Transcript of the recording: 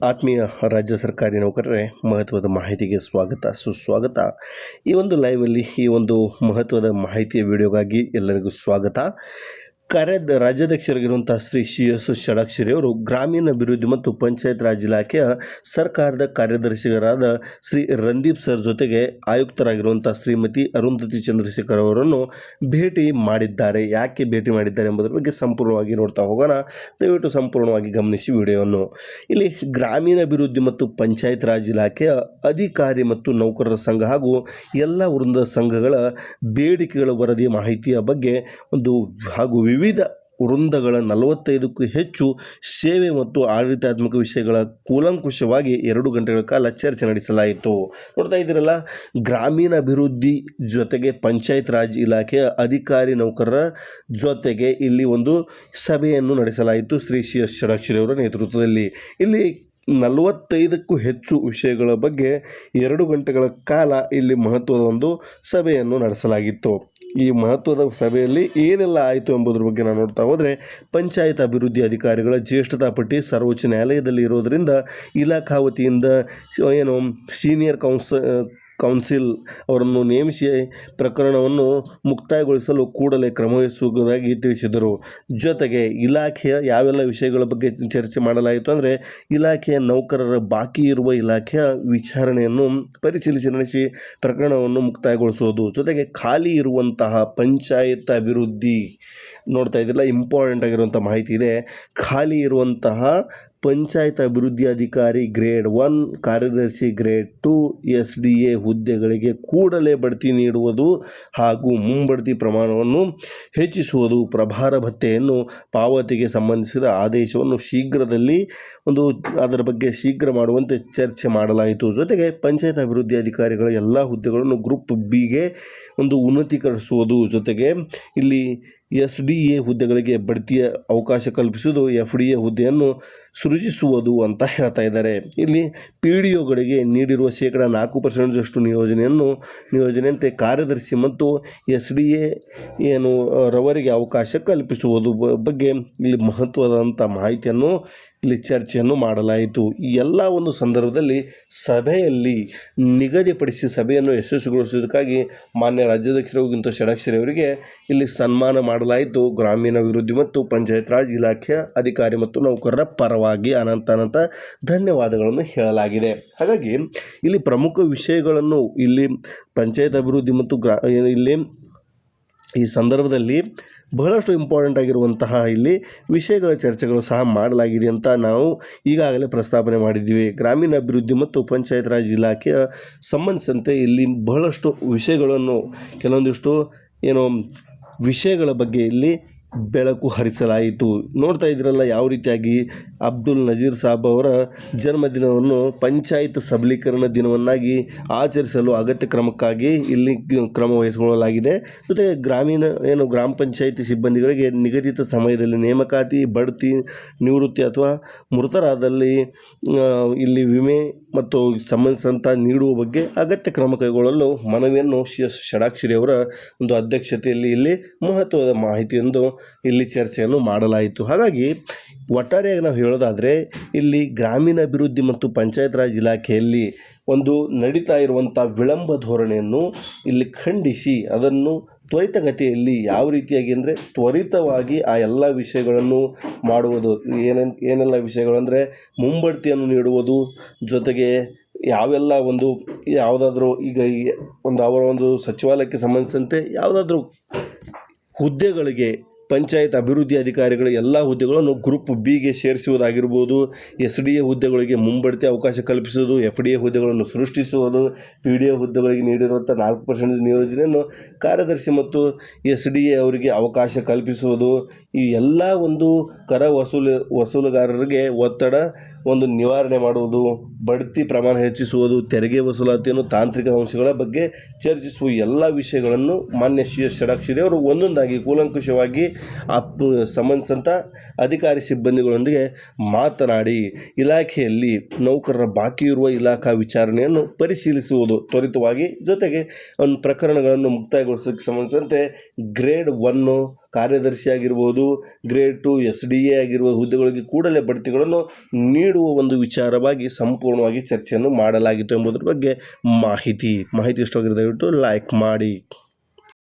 ಆತ್ಮೀಯ ರಾಜ್ಯ ಸರ್ಕಾರಿ ನೌಕರರೇ, ಮಹತ್ವದ ಮಾಹಿತಿಗೆ ಸ್ವಾಗತ ಸುಸ್ವಾಗತ. ಈ ಒಂದು ಲೈವಲ್ಲಿ ಈ ಒಂದು ಮಹತ್ವದ ಮಾಹಿತಿಯ ವಿಡಿಯೋಗಾಗಿ ಎಲ್ಲರಿಗೂ ಸ್ವಾಗತ. ರಾಜ್ಯಾಧ್ಯಕ್ಷರಾಗಿರುವಂಥ ಶ್ರೀ CS ಷಡಾಕ್ಷರಿ ಅವರು ಗ್ರಾಮೀಣಾಭಿವೃದ್ಧಿ ಮತ್ತು ಪಂಚಾಯತ್ ರಾಜ್ ಇಲಾಖೆಯ ಸರ್ಕಾರದ ಕಾರ್ಯದರ್ಶಿಗಳಾದ ಶ್ರೀ ರಂದೀಪ್ ಸರ್ ಜೊತೆಗೆ ಆಯುಕ್ತರಾಗಿರುವಂಥ ಶ್ರೀಮತಿ ಅರುಂಧತಿ ಚಂದ್ರಶೇಖರ್ ಅವರನ್ನು ಭೇಟಿ ಮಾಡಿದ್ದಾರೆ. ಯಾಕೆ ಭೇಟಿ ಮಾಡಿದ್ದಾರೆ ಎಂಬುದರ ಬಗ್ಗೆ ಸಂಪೂರ್ಣವಾಗಿ ನೋಡ್ತಾ ಹೋಗೋಣ. ದಯವಿಟ್ಟು ಸಂಪೂರ್ಣವಾಗಿ ಗಮನಿಸಿ ವಿಡಿಯೋವನ್ನು. ಇಲ್ಲಿ ಗ್ರಾಮೀಣಾಭಿವೃದ್ಧಿ ಮತ್ತು ಪಂಚಾಯತ್ ರಾಜ್ ಇಲಾಖೆಯ ಅಧಿಕಾರಿ ಮತ್ತು ನೌಕರರ ಸಂಘ ಹಾಗೂ ಎಲ್ಲ ವೃಂದ ಸಂಘಗಳ ಬೇಡಿಕೆಗಳ ವರದಿ ಮಾಹಿತಿಯ ಬಗ್ಗೆ ಹಾಗೂ ವಿವಿಧ ವೃಂದಗಳ 45ಕ್ಕೂ ಹೆಚ್ಚು ಸೇವೆ ಮತ್ತು ಆಡಳಿತಾತ್ಮಕ ವಿಷಯಗಳ ಕೂಲಂಕುಷವಾಗಿ 2 ಗಂಟೆಗಳ ಕಾಲ ಚರ್ಚೆ ನಡೆಸಲಾಯಿತು. ನೋಡ್ತಾ ಇದ್ದೀರಲ್ಲ, ಗ್ರಾಮೀಣಾಭಿವೃದ್ಧಿ ಜೊತೆಗೆ ಪಂಚಾಯತ್ ರಾಜ್ ಇಲಾಖೆಯ ಅಧಿಕಾರಿ ನೌಕರರ ಜೊತೆಗೆ ಇಲ್ಲಿ ಒಂದು ಸಭೆಯನ್ನು ನಡೆಸಲಾಯಿತು ಶ್ರೀ CS ಷಡಾಕ್ಷರಿ ಅವರ ನೇತೃತ್ವದಲ್ಲಿ. ಇಲ್ಲಿ 45ಕ್ಕೂ ಹೆಚ್ಚು ವಿಷಯಗಳ ಬಗ್ಗೆ 2 ಗಂಟೆಗಳ ಕಾಲ ಇಲ್ಲಿ ಮಹತ್ವದ ಒಂದು ಸಭೆಯನ್ನು ನಡೆಸಲಾಗಿತ್ತು. ಈ ಮಹತ್ವದ ಸಭೆಯಲ್ಲಿ ಏನೆಲ್ಲ ಆಯಿತು ಎಂಬುದರ ಬಗ್ಗೆ ನಾವು ನೋಡ್ತಾ ಹೋದರೆ, ಪಂಚಾಯತ್ ಅಭಿವೃದ್ಧಿ ಅಧಿಕಾರಿಗಳ ಜ್ಯೇಷ್ಠತಾ ಪಟ್ಟಿ ಸರ್ವೋಚ್ಚ ನ್ಯಾಯಾಲಯದಲ್ಲಿ ಇರೋದರಿಂದ ಇಲಾಖಾ ವತಿಯಿಂದ ಸೀನಿಯರ್ ಕೌನ್ಸಿಲ್ ಅವರನ್ನು ನೇಮಿಸಿ ಪ್ರಕರಣವನ್ನು ಮುಕ್ತಾಯಗೊಳಿಸಲು ಕೂಡಲೇ ಕ್ರಮವಹಿಸುವುದಾಗಿ ತಿಳಿಸಿದರು. ಜೊತೆಗೆ ಇಲಾಖೆಯ ಯಾವೆಲ್ಲ ವಿಷಯಗಳ ಬಗ್ಗೆ ಚರ್ಚೆ ಮಾಡಲಾಯಿತು ಅಂದರೆ, ಇಲಾಖೆಯ ನೌಕರರ ಬಾಕಿ ಇರುವ ಇಲಾಖೆಯ ವಿಚಾರಣೆಯನ್ನು ಪರಿಶೀಲಿಸಿ ನಡೆಸಿ ಪ್ರಕರಣವನ್ನು ಮುಕ್ತಾಯಗೊಳಿಸುವುದು. ಜೊತೆಗೆ ಖಾಲಿ ಇರುವಂತಹ ಪಂಚಾಯತ್ ಅಭಿವೃದ್ಧಿ, ನೋಡ್ತಾ ಇದ್ದಿಲ್ಲ, ಇಂಪಾರ್ಟೆಂಟ್ ಆಗಿರುವಂಥ ಮಾಹಿತಿ ಇದೆ. ಖಾಲಿ ಇರುವಂತಹ ಪಂಚಾಯತ್ ಅಭಿವೃದ್ಧಿ ಅಧಿಕಾರಿ ಗ್ರೇಡ್ 1, ಕಾರ್ಯದರ್ಶಿ ಗ್ರೇಡ್ 2, SDA ಹುದ್ದೆಗಳಿಗೆ ಕೂಡಲೇ ಬಡ್ತಿ ನೀಡುವುದು ಹಾಗೂ ಮುಂಬಡ್ತಿ ಪ್ರಮಾಣವನ್ನು ಹೆಚ್ಚಿಸುವುದು, ಪ್ರಭಾರ ಭತ್ಯೆಯನ್ನು ಪಾವತಿಗೆ ಸಂಬಂಧಿಸಿದ ಆದೇಶವನ್ನು ಶೀಘ್ರದಲ್ಲಿ ಅದರ ಬಗ್ಗೆ ಶೀಘ್ರ ಮಾಡುವಂತೆ ಚರ್ಚೆ ಮಾಡಲಾಯಿತು. ಜೊತೆಗೆ ಪಂಚಾಯತ್ ಅಭಿವೃದ್ಧಿ ಅಧಿಕಾರಿಗಳ ಎಲ್ಲ ಹುದ್ದೆಗಳನ್ನು ಗ್ರೂಪ್ ಬಿಗೆ ಉನ್ನತೀಕರಿಸುವುದು. ಜೊತೆಗೆ ಇಲ್ಲಿ SDA ಹುದ್ದೆಗಳಿಗೆ ಬಡ್ತಿಯ ಅವಕಾಶ ಕಲ್ಪಿಸುವುದು, FDA ಹುದ್ದೆಯನ್ನು ಸೃಜಿಸುವುದು ಅಂತ ಹೇಳ್ತಾ ಇದ್ದಾರೆ. ಇಲ್ಲಿ PDOಗಳಿಗೆ ನೀಡಿರುವ 4% ನಿಯೋಜನೆಯಂತೆ ಕಾರ್ಯದರ್ಶಿ ಮತ್ತು SDA ರವರಿಗೆ ಅವಕಾಶ ಕಲ್ಪಿಸುವುದು ಬಗ್ಗೆ ಇಲ್ಲಿ ಮಹತ್ವದಂಥ ಮಾಹಿತಿಯನ್ನು ಇಲ್ಲಿ ಚರ್ಚೆಯನ್ನು ಮಾಡಲಾಯಿತು. ಈ ಎಲ್ಲ ಒಂದು ಸಂದರ್ಭದಲ್ಲಿ ಸಭೆಯಲ್ಲಿ ನಿಗದಿಪಡಿಸಿ ಸಭೆಯನ್ನು ಯಶಸ್ವಿಗೊಳಿಸುವುದಕ್ಕಾಗಿ ಮಾನ್ಯ ರಾಜ್ಯಾಧ್ಯಕ್ಷರಿಗಿಂತ ಷಡಾಕ್ಷರಿ ಅವರಿಗೆ ಇಲ್ಲಿ ಸನ್ಮಾನ ಮಾಡಲಾಯಿತು. ಗ್ರಾಮೀಣಾಭಿವೃದ್ಧಿ ಮತ್ತು ಪಂಚಾಯತ್ ರಾಜ್ ಇಲಾಖೆಯ ಅಧಿಕಾರಿ ಮತ್ತು ನೌಕರರ ಪರವಾಗಿ ಅನಂತ ಧನ್ಯವಾದಗಳನ್ನು ಹೇಳಲಾಗಿದೆ. ಹಾಗಾಗಿ ಇಲ್ಲಿ ಪ್ರಮುಖ ವಿಷಯಗಳನ್ನು ಇಲ್ಲಿ ಪಂಚಾಯತ್ ಅಭಿವೃದ್ಧಿ ಮತ್ತು ಇಲ್ಲಿ ಈ ಸಂದರ್ಭದಲ್ಲಿ ಬಹಳಷ್ಟು ಇಂಪಾರ್ಟೆಂಟ್ ಆಗಿರುವಂತಹ ಇಲ್ಲಿ ವಿಷಯಗಳ ಚರ್ಚೆಗಳು ಸಹ ಮಾಡಲಾಗಿದೆ ಅಂತ ನಾವು ಈಗಾಗಲೇ ಪ್ರಸ್ತಾಪನೆ ಮಾಡಿದ್ದೀವಿ. ಗ್ರಾಮೀಣಾಭಿವೃದ್ಧಿ ಮತ್ತು ಪಂಚಾಯತ್ ರಾಜ್ ಇಲಾಖೆಯ ಸಂಬಂಧಿಸಿದಂತೆ ಇಲ್ಲಿ ಬಹಳಷ್ಟು ವಿಷಯಗಳನ್ನು ಕೆಲವೊಂದಿಷ್ಟು ವಿಷಯಗಳ ಬಗ್ಗೆ ಇಲ್ಲಿ ಬೆಳಕು ಹರಿಸಲಾಯಿತು. ನೋಡ್ತಾ ಇದ್ರಲ್ಲ ಯಾವ ರೀತಿಯಾಗಿ ಅಬ್ದುಲ್ ನಜೀರ್ ಸಾಬ್ ಅವರ ಜನ್ಮದಿನವನ್ನು ಪಂಚಾಯತ್ ಸಬಲೀಕರಣ ದಿನವನ್ನಾಗಿ ಆಚರಿಸಲು ಅಗತ್ಯ ಕ್ರಮಕ್ಕಾಗಿ ಇಲ್ಲಿ ಕ್ರಮ ವಹಿಸಿಕೊಳ್ಳಲಾಗಿದೆ. ಜೊತೆಗೆ ಗ್ರಾಮ ಪಂಚಾಯಿತಿ ಸಿಬ್ಬಂದಿಗಳಿಗೆ ನಿಗದಿತ ಸಮಯದಲ್ಲಿ ನೇಮಕಾತಿ, ಬಡ್ತಿ, ನಿವೃತ್ತಿ ಅಥವಾ ಮೃತರಾದಲ್ಲಿ ಇಲ್ಲಿ ವಿಮೆ ಮತ್ತು ಸಂಬಂಧಿಸಿದಂಥ ನೀಡುವ ಬಗ್ಗೆ ಅಗತ್ಯ ಕ್ರಮ ಕೈಗೊಳ್ಳಲು ಮನವಿಯನ್ನು CS ಷಡಾಕ್ಷರಿ ಅವರ ಒಂದು ಅಧ್ಯಕ್ಷತೆಯಲ್ಲಿ ಇಲ್ಲಿ ಮಹತ್ವದ ಮಾಹಿತಿಯೊಂದು ಇಲ್ಲಿ ಚರ್ಚೆಯನ್ನು ಮಾಡಲಾಯಿತು. ಹಾಗಾಗಿ ಒಟ್ಟಾರೆಯಾಗಿ ನಾವು ಹೇಳೋದಾದರೆ, ಇಲ್ಲಿ ಗ್ರಾಮೀಣಾಭಿವೃದ್ಧಿ ಮತ್ತು ಪಂಚಾಯತ್ ರಾಜ್ ಇಲಾಖೆಯಲ್ಲಿ ನಡೀತಾ ಇರುವಂಥ ವಿಳಂಬ ಧೋರಣೆಯನ್ನು ಇಲ್ಲಿ ಖಂಡಿಸಿ ಅದನ್ನು ತ್ವರಿತಗತಿಯಲ್ಲಿ ಯಾವ ರೀತಿಯಾಗಿ ಅಂದರೆ ತ್ವರಿತವಾಗಿ ಆ ಎಲ್ಲ ವಿಷಯಗಳನ್ನು ಮಾಡುವುದು. ಏನೆಲ್ಲ ವಿಷಯಗಳಂದರೆ ಮುಂಬಡ್ತಿಯನ್ನು ನೀಡುವುದು, ಜೊತೆಗೆ ಯಾವೆಲ್ಲ ಯಾವುದಾದ್ರೂ ಈಗ ಅವರ ಸಚಿವಾಲಯಕ್ಕೆ ಸಂಬಂಧಿಸಿದಂತೆ ಯಾವುದಾದ್ರೂ ಹುದ್ದೆಗಳಿಗೆ ಪಂಚಾಯತ್ ಅಭಿವೃದ್ಧಿ ಅಧಿಕಾರಿಗಳ ಎಲ್ಲ ಹುದ್ದೆಗಳನ್ನು ಗ್ರೂಪ್ ಬಿಗೆ ಸೇರಿಸುವುದಾಗಿರ್ಬೋದು, SDA ಹುದ್ದೆಗಳಿಗೆ ಮುಂಬಡ್ತಿ ಅವಕಾಶ ಕಲ್ಪಿಸುವುದು, FDA ಹುದ್ದೆಗಳನ್ನು ಸೃಷ್ಟಿಸುವುದು, PDO ಹುದ್ದೆಗಳಿಗೆ ನೀಡಿರುವಂಥ 4% ನಿಯೋಜನೆಯನ್ನು ಕಾರ್ಯದರ್ಶಿ ಮತ್ತು SDA ಅವರಿಗೆ ಅವಕಾಶ ಕಲ್ಪಿಸುವುದು, ಈ ಎಲ್ಲ ಕರ ವಸೂಲುಗಾರರಿಗೆ ಒತ್ತಡ ನಿವಾರಣೆ ಮಾಡುವುದು, ಬಡ್ತಿ ಪ್ರಮಾಣ ಹೆಚ್ಚಿಸುವುದು, ತೆರಿಗೆ ವಸೂಲಾತಿಯನ್ನು ತಾಂತ್ರಿಕ ಅಂಶಗಳ ಬಗ್ಗೆ ಚರ್ಚಿಸುವ ಎಲ್ಲ ವಿಷಯಗಳನ್ನು ಮಾನ್ಯ CS ಷಡಾಕ್ಷರಿ ಅವರು ಒಂದೊಂದಾಗಿ ಕೂಲಂಕುಷವಾಗಿ ಸಂಬಂಧಿಸಿದಂಥ ಅಧಿಕಾರಿ ಸಿಬ್ಬಂದಿಗಳೊಂದಿಗೆ ಮಾತನಾಡಿ ಇಲಾಖೆಯಲ್ಲಿ ನೌಕರರ ಬಾಕಿ ಇರುವ ಇಲಾಖಾ ವಿಚಾರಣೆಯನ್ನು ಪರಿಶೀಲಿಸುವುದು ತ್ವರಿತವಾಗಿ, ಜೊತೆಗೆ ಪ್ರಕರಣಗಳನ್ನು ಮುಕ್ತಾಯಗೊಳಿಸೋದಕ್ಕೆ ಸಂಬಂಧಿಸಿದಂತೆ ಗ್ರೇಡ್ 1 ಕಾರ್ಯದರ್ಶಿ ಆಗಿರ್ಬೋದು, ಗ್ರೇಡ್ 2 SDA ಆಗಿರುವ ಹುದ್ದೆಗಳಿಗೆ ಕೂಡಲೇ ಬಡ್ತಿಗಳನ್ನು ನೀಡುವ ಒಂದು ವಿಚಾರವಾಗಿ ಸಂಪೂರ್ಣವಾಗಿ ಚರ್ಚೆಯನ್ನು ಮಾಡಲಾಗಿತ್ತು ಎಂಬುದರ ಬಗ್ಗೆ ಮಾಹಿತಿ ಇಷ್ಟವಾಗಿರೋ ದಯವಿಟ್ಟು ಲೈಕ್ ಮಾಡಿ.